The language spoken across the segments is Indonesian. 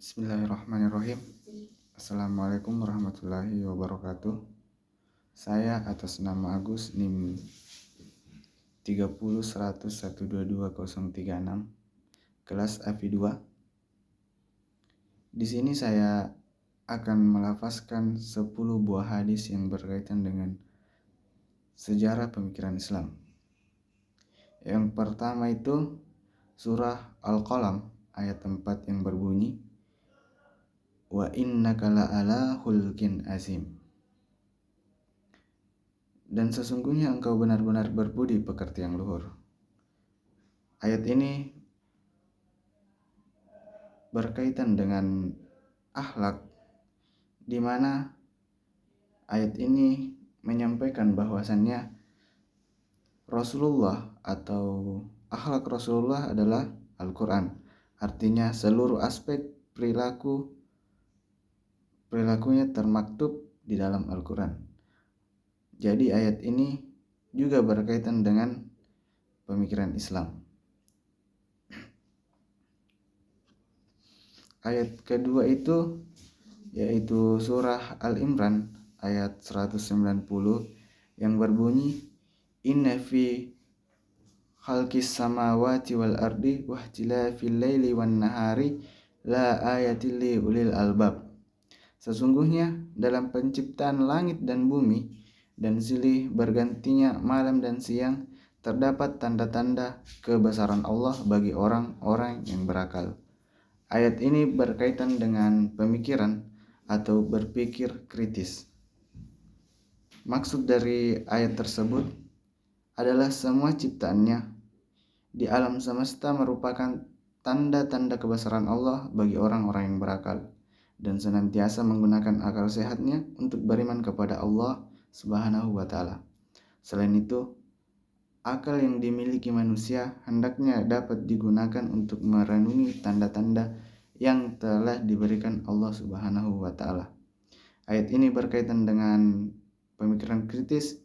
Bismillahirrahmanirrahim. Assalamualaikum warahmatullahi wabarakatuh. Saya atas nama Agus NIM 30.100.122.036 kelas AV2. Di sini saya akan melafazkan 10 buah hadis yang berkaitan dengan sejarah pemikiran Islam. Yang pertama itu surah Al-Qalam ayat 4 yang berbunyi, wa innaka la'ala khulqin azim. Dan sesungguhnya engkau benar-benar berbudi pekerti yang luhur. Ayat ini berkaitan dengan akhlak, di mana ayat ini menyampaikan bahwasannya Rasulullah atau akhlak Rasulullah adalah Al-Quran. Artinya seluruh aspek perilakunya termaktub di dalam Al-Quran. Jadi ayat ini juga berkaitan dengan pemikiran Islam. Ayat kedua itu yaitu surah Al-Imran ayat 190 yang berbunyi, inna fi khalqis samawati wal ardi wahtilafil laili wan nahari la ayatil li ulil albab. Sesungguhnya dalam penciptaan langit dan bumi dan silih bergantinya malam dan siang terdapat tanda-tanda kebesaran Allah bagi orang-orang yang berakal. Ayat ini berkaitan dengan pemikiran atau berpikir kritis. Maksud dari ayat tersebut adalah semua ciptaannya di alam semesta merupakan tanda-tanda kebesaran Allah bagi orang-orang yang berakal dan senantiasa menggunakan akal sehatnya untuk beriman kepada Allah Subhanahu wa ta'ala. Selain itu, akal yang dimiliki manusia hendaknya dapat digunakan untuk merenungi tanda-tanda yang telah diberikan Allah Subhanahu wa ta'ala. Ayat ini berkaitan dengan pemikiran kritis,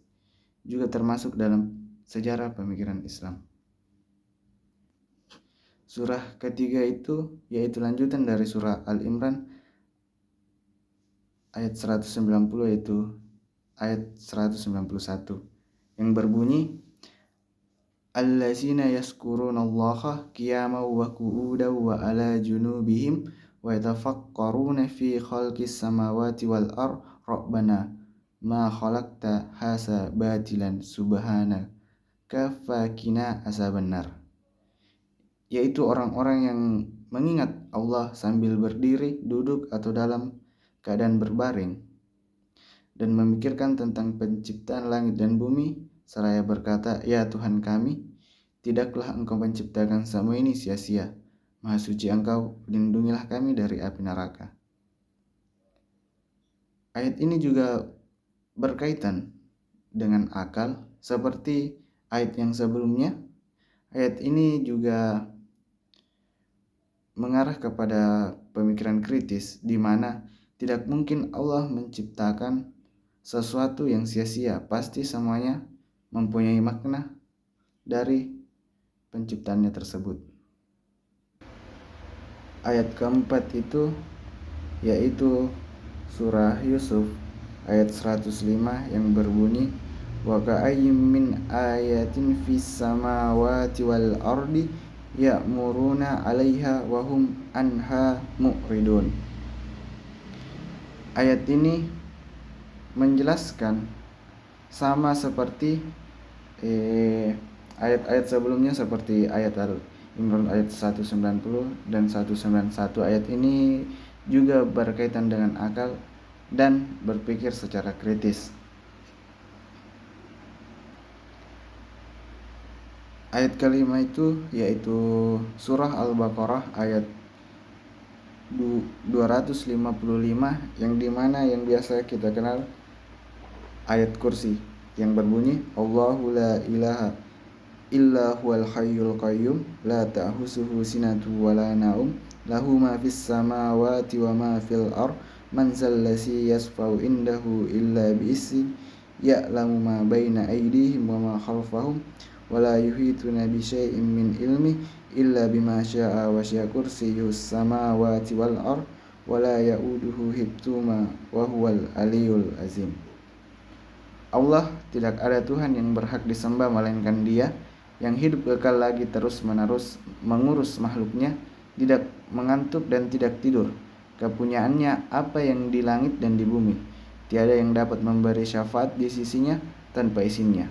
juga termasuk dalam sejarah pemikiran Islam. Surah ketiga itu yaitu lanjutan dari surah Al-Imran ayat 190 yaitu ayat 191 yang berbunyi, allazina yazkurunallaha qiyaman wa qu'udan wa ala junubihim wa yatafakkaruna fi khalqis samawati wal ard rabbana ma khalaqta hadza batilan subhanaka faqina azabannar. Yaitu orang-orang yang mengingat Allah sambil berdiri, duduk atau dalam keadaan berbaring dan memikirkan tentang penciptaan langit dan bumi, seraya berkata, ya Tuhan kami, tidaklah engkau menciptakan semua ini sia-sia. Maha suci engkau, lindungilah kami dari api neraka. Ayat ini juga berkaitan dengan akal seperti ayat yang sebelumnya. Ayat ini juga mengarah kepada pemikiran kritis, di mana tidak mungkin Allah menciptakan sesuatu yang sia-sia. Pasti semuanya mempunyai makna dari penciptaannya tersebut. Ayat keempat itu yaitu surah Yusuf ayat 105 yang berbunyi, wa ka'ayyim min ayatin fis samawati wal ardi ya'muruna 'alaiha wa hum anha mu'ridun. Ayat ini menjelaskan sama seperti ayat-ayat sebelumnya seperti ayat Al-Imran ayat 190 dan 191. Ayat ini juga berkaitan dengan akal dan berpikir secara kritis. Ayat kelima itu yaitu surah Al-Baqarah ayat 255 yang dimana yang biasa kita kenal ayat kursi yang berbunyi, Allahu la ilaha illa huwal hayyul qayyum la ta'khusuhu sinatun wa la naum lahu ma fis samawati wa ma fil ard man zallazi yasfa'u indahu illa bi'izni ya'lamu ma baina aydihim wa ma khalfahum ولا يحيطون بشيء من علمه إلا بما شاء وسع كرسيه السماوات والأرض ولا يؤوده حفظهما وهو العلي العظيم. Allah, tidak ada Tuhan yang berhak disembah melainkan Dia, yang hidup kekal lagi terus-menerus mengurus makhluknya, tidak mengantuk dan tidak tidur. Kepunyaannya apa yang di langit dan di bumi. Tiada yang dapat memberi syafaat di sisinya tanpa izinnya.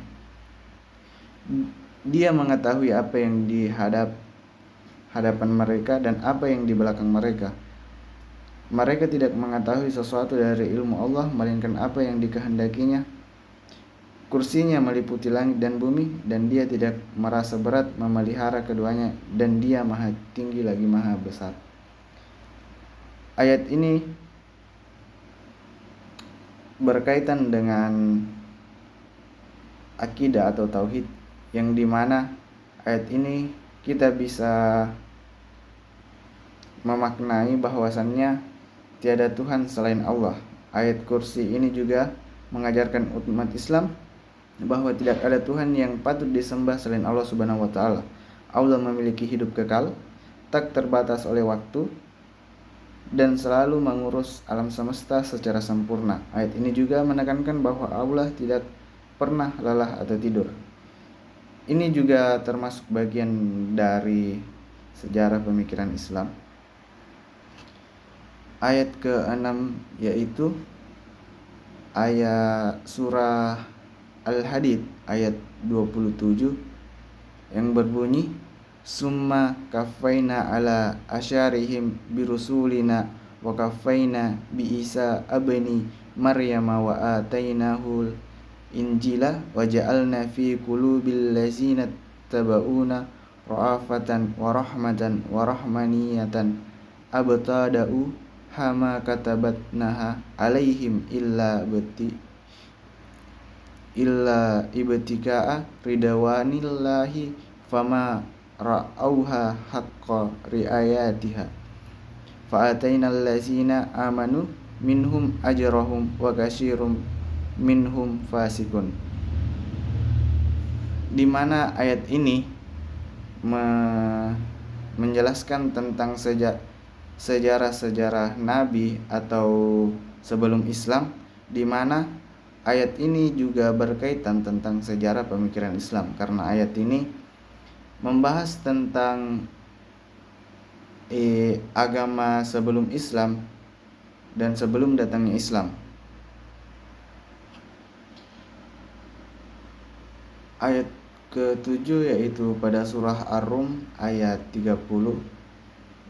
Dia mengetahui apa yang di hadapan mereka dan apa yang di belakang mereka. Mereka tidak mengetahui sesuatu dari ilmu Allah melainkan apa yang dikehendakinya. Kursinya meliputi langit dan bumi, dan Dia tidak merasa berat memelihara keduanya, dan Dia maha tinggi lagi maha besar. Ayat ini berkaitan dengan akidah atau tauhid, yang dimana ayat ini kita bisa memaknai bahwasannya tiada Tuhan selain Allah. Ayat kursi ini juga mengajarkan umat Islam bahwa tidak ada Tuhan yang patut disembah selain Allah Subhanahu wa taala. Allah memiliki hidup kekal, tak terbatas oleh waktu, dan selalu mengurus alam semesta secara sempurna. Ayat ini juga menekankan bahwa Allah tidak pernah lelah atau tidur. Ini juga termasuk bagian dari sejarah pemikiran Islam. Ayat ke-6 yaitu ayat surah Al-Hadid ayat 27 yang berbunyi, summa kafaina ala asyarihim birusulina wa kafaina bi Isa abni Maryam wa atainahul injila wa ja'alna fi qulubil ladzina taba'una ra'afatan wa rahmatan wa rahmaniyatan abtada'u hama katabatnaha alaihim illa ibtika'a ridwanillahi fama ra'auha haqqa riayatiha fa'atainal ladzina amanu minhum ajrahum wa katsirum minhum fasikun. Di mana ayat ini menjelaskan tentang sejarah-sejarah nabi atau sebelum Islam, di mana ayat ini juga berkaitan tentang sejarah pemikiran Islam, karena ayat ini membahas tentang agama sebelum Islam dan sebelum datangnya Islam. Ayat ke-7 yaitu pada surah Ar-Rum ayat 30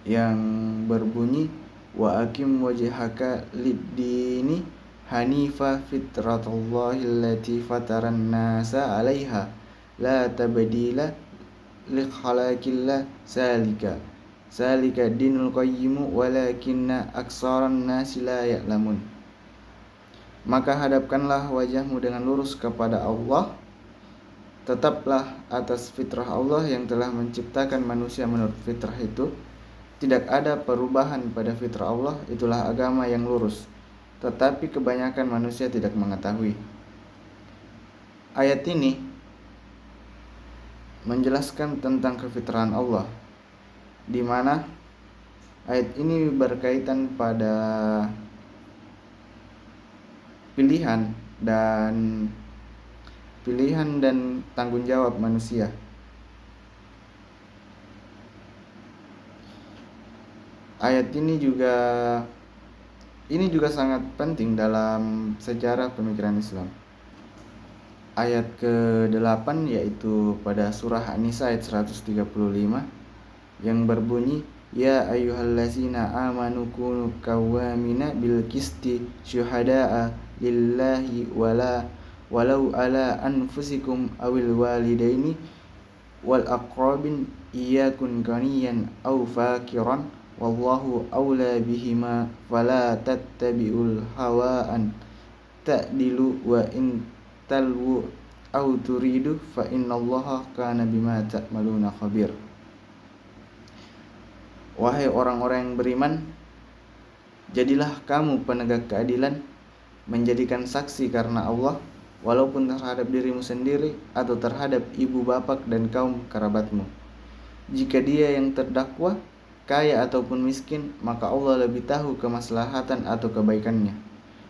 yang berbunyi, wa aqim wajhaka lid-dini hanifa fitratallahi allati fataran nasa 'alaiha la tabdila li khalaqillah zalika dinul qayyim walakinna aksaran nasi la ya'lamun. Maka hadapkanlah wajahmu dengan lurus kepada Allah, tetaplah atas fitrah Allah yang telah menciptakan manusia menurut fitrah itu. Tidak ada perubahan pada fitrah Allah, itulah agama yang lurus. Tetapi kebanyakan manusia tidak mengetahui. Ayat ini menjelaskan tentang kefitrahan Allah, di mana ayat ini berkaitan pada pilihan dan tanggung jawab manusia. Ayat ini juga sangat penting dalam sejarah pemikiran Islam. Ayat ke-8 yaitu pada surah An-Nisa ayat 135 yang berbunyi, ya ayyuhallazina amanu kunu qawwamina bil qisti syuhada'a lillahi walau ala anfusikum awil walidaini wal aqrabin iyakun ghaniyan aw fakiran wallahu awla bihima fala tattabi'ul hawa an ta'dilu wa in talwu aw turidu fa innallaha kana bima ta'maluna khabir. Wahai orang-orang yang beriman, jadilah kamu penegak keadilan, menjadikan saksi karena Allah, walaupun terhadap dirimu sendiri atau terhadap ibu bapak dan kaum kerabatmu. Jika dia yang terdakwa kaya ataupun miskin, maka Allah lebih tahu kemaslahatan atau kebaikannya.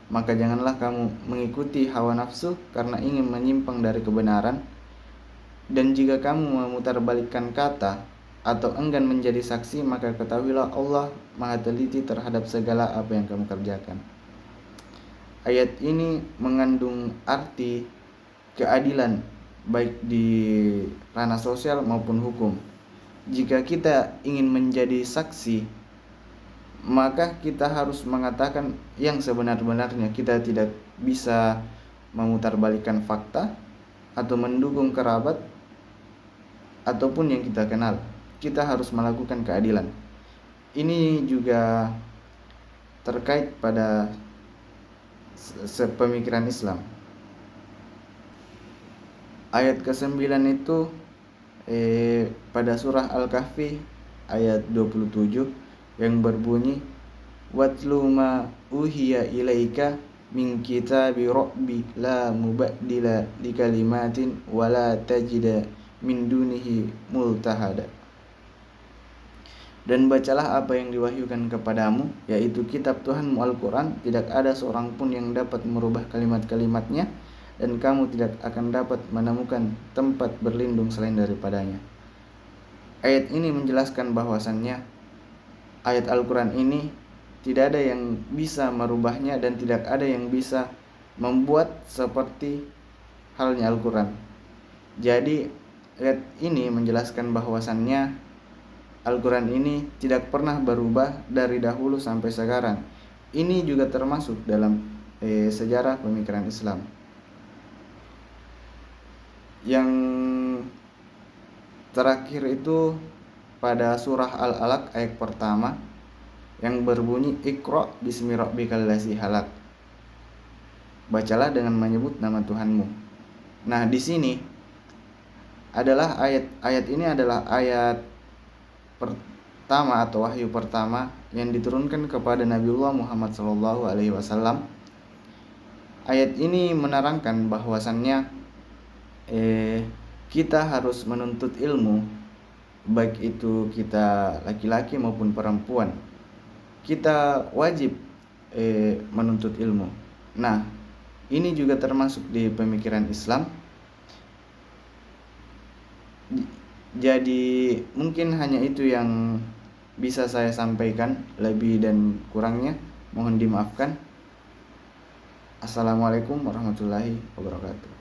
Maka janganlah kamu mengikuti hawa nafsu karena ingin menyimpang dari kebenaran. Dan jika kamu memutarbalikkan kata atau enggan menjadi saksi, maka ketahuilah Allah Maha teliti terhadap segala apa yang kamu kerjakan. Ayat ini mengandung arti keadilan baik di ranah sosial maupun hukum. Jika kita ingin menjadi saksi, maka kita harus mengatakan yang sebenar-benarnya. Kita tidak bisa memutarbalikkan fakta atau mendukung kerabat ataupun yang kita kenal. Kita harus melakukan keadilan. Ini juga terkait pada pemikiran Islam. Ayat ke-9 itu pada surah Al-Kahfi ayat 27 yang berbunyi, watlu ma uhiya ilaika min kitabi rabbi la mubaddila likalimatin wala tajida min dunihi multahada. Dan bacalah apa yang diwahyukan kepadamu, yaitu kitab Tuhanmu Al-Quran. Tidak ada seorang pun yang dapat merubah kalimat-kalimatnya, dan kamu tidak akan dapat menemukan tempat berlindung selain daripadanya. Ayat ini menjelaskan bahwasannya ayat Al-Quran ini tidak ada yang bisa merubahnya dan tidak ada yang bisa membuat seperti halnya Al-Quran. Jadi ayat ini menjelaskan bahwasannya Al-Quran ini tidak pernah berubah dari dahulu sampai sekarang. Ini juga termasuk dalam sejarah pemikiran Islam. Yang terakhir itu pada surah Al-Alaq ayat pertama yang berbunyi, Iqra bismi rabbikal ladzi halaq. Bacalah dengan menyebut nama Tuhanmu. Nah, di sini adalah ayat ini adalah ayat pertama atau wahyu pertama yang diturunkan kepada Nabiullah Muhammad SAW. Ayat ini menerangkan bahwasannya kita harus menuntut ilmu, baik itu kita laki-laki maupun perempuan. Kita wajib menuntut ilmu. Nah, ini juga termasuk di pemikiran Islam. Jadi mungkin hanya itu yang bisa saya sampaikan. Lebih dan kurangnya mohon dimaafkan. Assalamualaikum warahmatullahi wabarakatuh.